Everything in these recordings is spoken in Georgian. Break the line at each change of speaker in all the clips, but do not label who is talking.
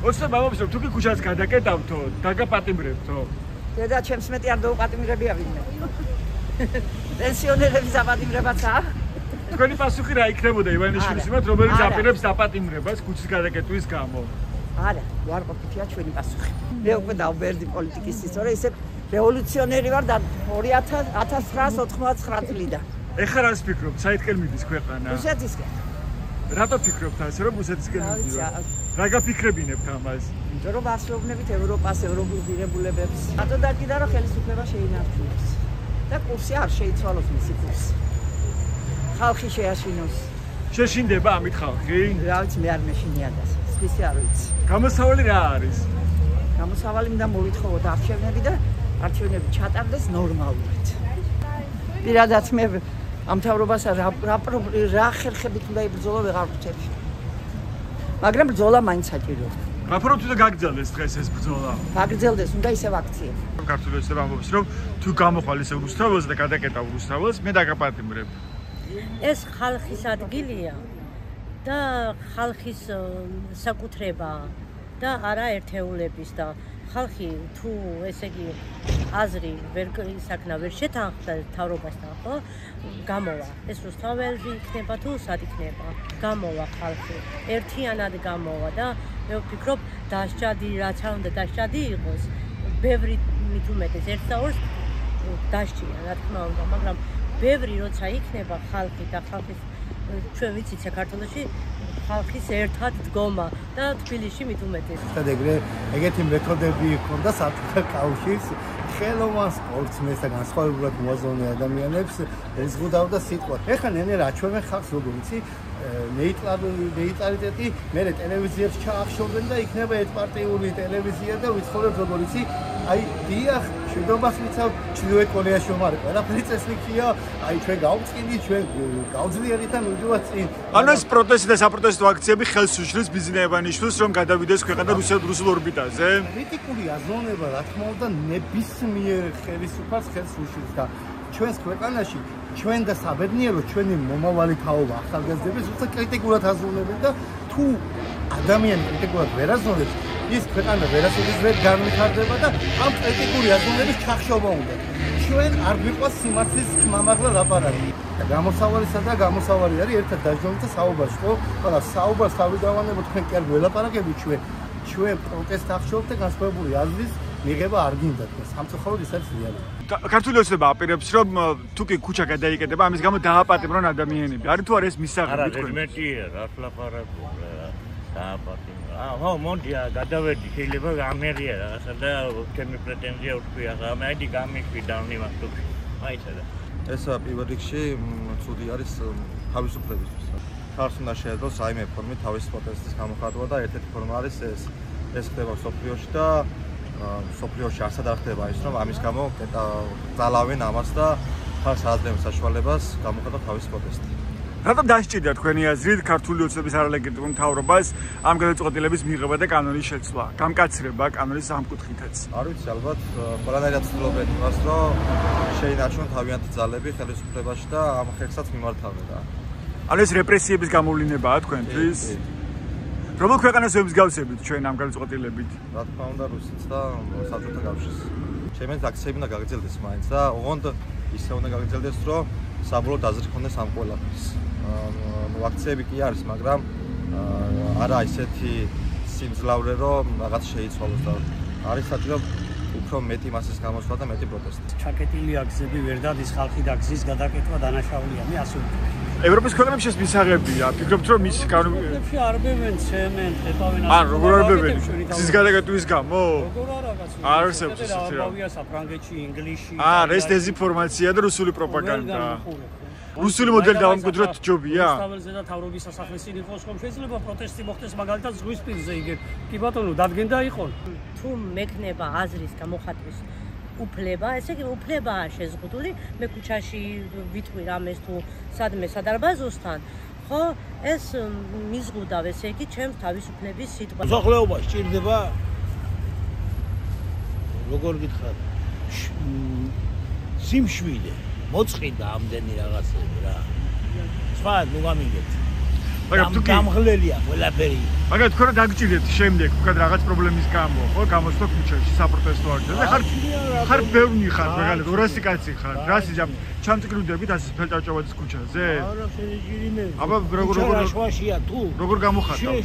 ოცნება მომწევ თუ კი ქუჩას გადაკეტავთო, დაგაპატიმრებთო.
დედა ჩემს მეტი არ დაუპატიმრებია ვინმე. პენსიონერების აპატიმრებაცაა.
თქვენი პასუხი რა იქნებოდა ივანიშვილის მიმართ, რომელიც აპირებს დაპატიმრებას ქუჩის გადაკეტვის გამო?
არა, უარყოფითია ჩვენი პასუხი. მე უკვე დავბერდი პოლიტიკისთვის, თორე ისე რევოლუციონერი ვარ და 1999 წლიდან.
ეხლა რას ფიქრობთ, საითკენ მიდის ქვეყანა?
რუსეთისკენ.
რატო ფიქრობთ ასე, რომ რუსეთისკენ მიდიო? რა გაფიქრებინებთ ამას?
რომ ასრულებთ ევროპას, ევროპულ ღირებულებებს. რატო დაგიდა რომ ხელისუფლება შეინარჩუნოს და კურსი არ შეიცვალოს მისი კურსი. ხალხი შეაშინოს.
შეშინდება ამით ხალხი?
რა ვიცი, მე არ მეშინია და სხვისი არ ვიცი.
გამოსავალი რა არის?
გამოსავალი მინდა მოვითხოვოთ არჩევნები და არჩევნები ჩატარდეს ნორმალურად. პირადად მე ამ მთავრობას რა ხერხებით უნდა იბრძოლო ვეღარ ვხვდები. მაგრამ ბრძოლა მაინც საჭიროა.
გაფრთხილდით თუ გაგრძელდეს დღეს ეს ბრძოლა?
გაგრძელდეს, უნდა ისევ აქციები.
ქართული ოცნება ამბობს, რომ თუ გამოხვალ ისე რუსთაველს და გადაკეტავ რუსთაველს, მე დაგაპატიმრებ.
ეს ხალხის ადგილია და ხალხის საკუთრებაა და არა ერთეულების და ხალხი თუ ესე იგი აზრი ვერ ისაქნა ვერ შეთანხმდა თავრობასთან, ხო? გამოვა. ეს რუსთაველი იქნება თუ სად იქნება? გამოვა ხალხი. ერთიანად გამოვა და მე ვფიქრობ დასჯადი რაც არ უნდა დასჯადი იყოს, ბევრი მით უმეტეს ერთ და ორს დასჯიან, რა თქმა უნდა, მაგრამ ბევრი როცა იქნება ხალხი და ხალხის ჩვენ ვიცით საქართველოში ხალხის ერთად დგომა და თბილისში მით უმეტეს.
ეგეთი მეთოდები ჰქონდა საბჭოთა კავშირს ხელოვან სპორტსმენს და განსხვავებულად მოაზროვნე ადამიანებს ეზღუდავდა სიტყვა. ეხლა ნენე რა ჩვენ ხალხს როგორ იცი ნეიტრალიტეტი მერე ტელევიზიებს ჩაახშობენ და იქნება ერთპარტიული ტელევიზია და ვიცხოვრებ როგორ იცი აი დიახ შედობას ვიცავ ჩრდილოეთ კორეაში ვარ ყველაფერი წესრიგია აი ჩვენ გავწყინდი ჩვენ გავძლიერით და მივდივართ წინ
ანუ ეს პროტესტი და საპროტესტო აქციები ხელს უშლის ბიზნესმენიშვილს რომ გადავიდეს ქვეყანა რუსულ ორბიტაზე
კრიტიკული აზროვნება რა თქმა უნდა ნებისმიერ ხელისუფალს ხელს უშლის და ჩვენს ქვეყანაში ჩვენ და საბედნიეროდ ჩვენი მომავალი თაობა ახალგაზრდები ზუსტად კრიტიკულად აზროვნებენ და თუ ადამიანი კრიტიკულად ვერ აზროვნებს ის ქვეყანა ვერასოდეს ვერ განვითარდება და ამ კრიტიკული აზროვნების ჩახშობა უნდა ჩვენ არ გვიყვას სიმართლის ხმამაღლა ლაპარაკი და გამოსავალისა და გამოსავალი არის ერთად დაჟდომითა საუბარში ხო ყველა საუბარს თავიდანვანებოთ თქვენ კი არ გველაპარაკებით ჩვენ პროტესტ ახშობთ და განსხვავებული აზრის მიღება არ გინდა თქვენ სამწუხაროდ ის არის რეალობა
ქართული ოცნება აპირებს რომ თუ კი ქუჩა გადაიკეტება ამის გამო დააპატიმრონ ადამიანები არის თუ არა ეს მისაღები თქვენ
მეტია რა ლაპარაკობ დააპატიმრა ხო მონდია გადავედი შეიძლება გამერია რაღაცა და ჩემი პრეტენზია ვთქვი ამაიდი გამიხვიდა უნივერსიტეტში მაიცადა
ეს პირველ რიგში ცუდი არის თავისუფლებისთვის ხარს უნდა შეეძლოს რაიმე ფორმით თავის პროტესტის გამოხატვა და ერთ-ერთი ფორმა არის ეს ხდება სოფლიოში და სოფლიოში არსად არ ხდება ის რომ ამის გამო ძალავენ ამას და ხარს აძლევენ საშუალებას გამოხატვა თავის პროტესტი
რატომ დასჭირდა თქვენი აზრით ქართული ოცნების არალეგიტიმურ მთავრობას ამ გადაწყვეტილების მიღება და კანონის შეცვლა გამკაცრება კანონის ამ კუთხითაც
არ ვიცი ალბათ ყველანაირად ცდილობენ იმას რომ შეინარჩუნონ თავიანთი ძალები ხელისუფლებაში და ამ ხერხსაც მიმართავენ და
ანუ ეს რეპრესიების გამოვლინებაა თქვენთვის რომელ ქვეყანას ვებსგავსებით ჩვენ ამ გადაწყვეტილებით
რა თქმა უნდა რუსეთს და საბჭოთა კავშირს ჩემს აქციები უნდა გაგრძელდეს მაინც და ოღონდ ისე უნდა გაგრძელდეს რომ საბოლოოდ აზრი ქონდეს ამ ყველაფერს აქციები კი არის მაგრამ არა ისეთი სიმძლავრე რომ რაღაც შეიცვალოს და არის საჭირო უფრო მეტი მასის გამოსვლა და მეტი პროტესტი
ჩაკეტილი აქციები ვერ დადის ხალხი და გზის გადაკეთვა დანაშაულია მე ასე ვფიქრობ
ევროპის ქვეყნებში ეს მისაღებია ფიქრობთ რომ ის
ევროპაში არბევენ ცემენტ ეტავენ
ან როგორ არბევენ გზის გადაკეთვის გამო
როგორ არაგაც
არ არსებობს ისეთი რა
არბავია საფრანგეთში ინგლისში
ეს დეზინფორმაცია და რუსული პროპაგანდა რუსული მოდელი დავამკვიდროთ ჯობია
რუსთაველზე და თავრობის სასახლის წინ იყოს ხომ შეიძლება პროტესტი მოხდეს მაგალითად ზღვის პირზე იგებ კი ბატონო დადგენდა იყო
თუ მექნება აზრის გამოხატვის უფლება, ესე იგი უფლებაა შეზღუდული, მე ქუჩაში ვიტყვი რამეს თუ სადმე სადარბაზოსთან, ხო, ეს მიზღუდავ, ესე იგი ჩემს თავისუფლების სიტყვა.
მოსახლეობა სჭირდება როგორ გითხრათ, სიმშვიდე, მოწყიდა ამდენი რაღაცები რა. სხვა ნუ გამიგეთ. გამღლელია ყველაფერი.
მაგრამ თქვენ რა დაგჭირეთ შემდეგ, თქვენ რაღაც პრობლემის გამო, ხო, გამოსვლა ქუჩაში, საპროტესტო აქციაზე. ხარ ბევრი ხარ, მაგალითად 200 კაცი ხარ. რას იზამ ჩამწკრივდებით ასე ფელტაჭოვაძის ქუჩაზე?
არა, შეიძლება მე.
აბა როგორ
შვაშია თუ?
როგორ გამოხატავ?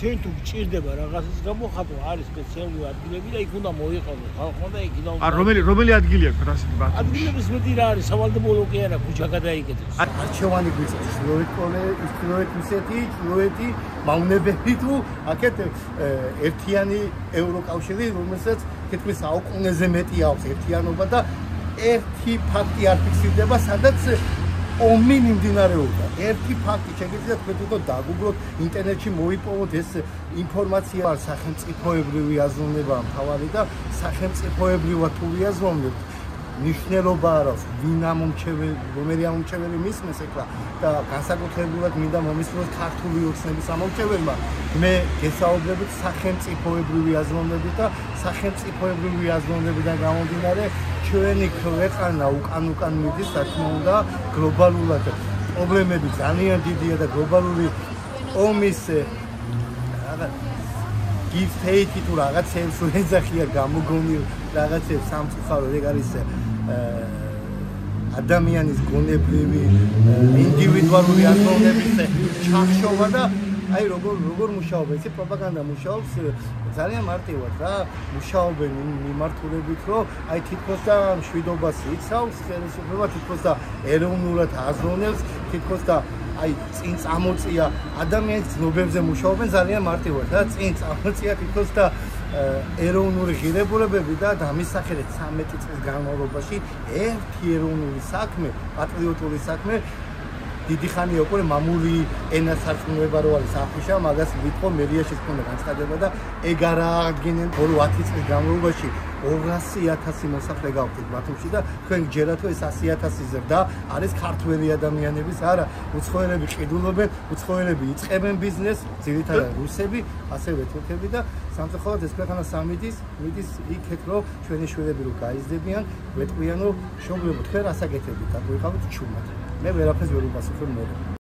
შენ თუ გჭირდება რაღაცის გამოხატვა, არის სპეციალური ადგილები და იქ უნდა მოიყავო. ხალხმა და იქიდან
ა რომელი ადგილია თქვენ ასე ბათ?
ადგილების მეტი რა არის, სავალდებულო კი არა, ქუჩა გადაიკეთეს.
არჩევანი გვიწევს ჩრდილოეთ რუსეთი, ჩრდილოეთი მავნებები თუ აქეთ ერთიანი ევროკავშირი, რომელსაც თითქმის საუკუნეზე მეტი აქვს ერთიანობა და ერთი ფაქტი არ ფიქსირდება, სადაც ომი მიმდინარეობდა. ერთი ფაქტი შეგიძლიათ თქვენ თვითონ დაგუგლოთ, ინტერნეტში მოიპოვოთ ეს ინფორმაცია, სახელმწიფოებრივი აზროვნება მთავარი და სახელმწიფოებრივად თუ ვიაზროვნებთ, ნიშნულობა არის, ვინ ამომრჩეველი, რომელი ამომრჩეველი მისმეს ეხლა და განსაკუთრებულად მინდა მომისმინოს ქართული ოცნების ამომრჩეველმა. მე გესაუბრებით სახელმწიფოებრივი აზროვნებით და სახელმწიფოებრივი აზროვნებიდან გამომდინარე ჩვენი ქვეყანა უკან მიდის, რა თქმა უნდა, გლობალურად პრობლემები ძალიან დიდია და გლობალური ომის give take თუ რაღაცებს ეძახია გამოგონი რაღაცებს სამწუხარო ეგ არის ადამიანის გონებრივი ინდივიდუალური აზროვნების ჩახშობა და აი როგორ მუშაობენ ეს პროპაგანდა მუშაობს ძალიან მარტივად რა მუშაობენ მიმართულებით რომ აი თითქოს და მშვიდობას იცავს ხელისუფლება თითქოს და ეროვნულად აზროვნებს თითქოს და აი წინ წამოწია ადამიანის ცნობებზე მუშაობენ ძალიან მარტივად და წინ წამოწია თითქოს და ეროვნული ღირებულებები და დამისახელეთ 13 წლის განმავლობაში ერთი ეროვნული საქმე პატრიოტული საქმე დიდი ხანია უკვე მამული ენასარწმუნება რო არის საფიშა მაგას ვითხოვ მერიაში ჰქონდა განცხადება და ეგ არ აღგენენ ბოლო 10 წლის განმავლობაში 200,000 მოსახლე გავხდით ბათუმში და თქვენ გჯერათ რომ ეს 100,000 ზრდა არის ქართველი ადამიანების არა უცხოელები ყიდულობენ უცხოელები იწყებენ ბიზნესს ძირითადად რუსები ასევე თურქები და სამწუხაროდ ეს ქვეყანა სამიდის იქეთ რომ ჩვენი შვილები რო გაიზრდებიან ვეტყვიან რომ მშობლებო თქვენ რას აკეთებთ და გვიყავით ჩუმად მე ვერაფერს ვერ უპასუხებ მე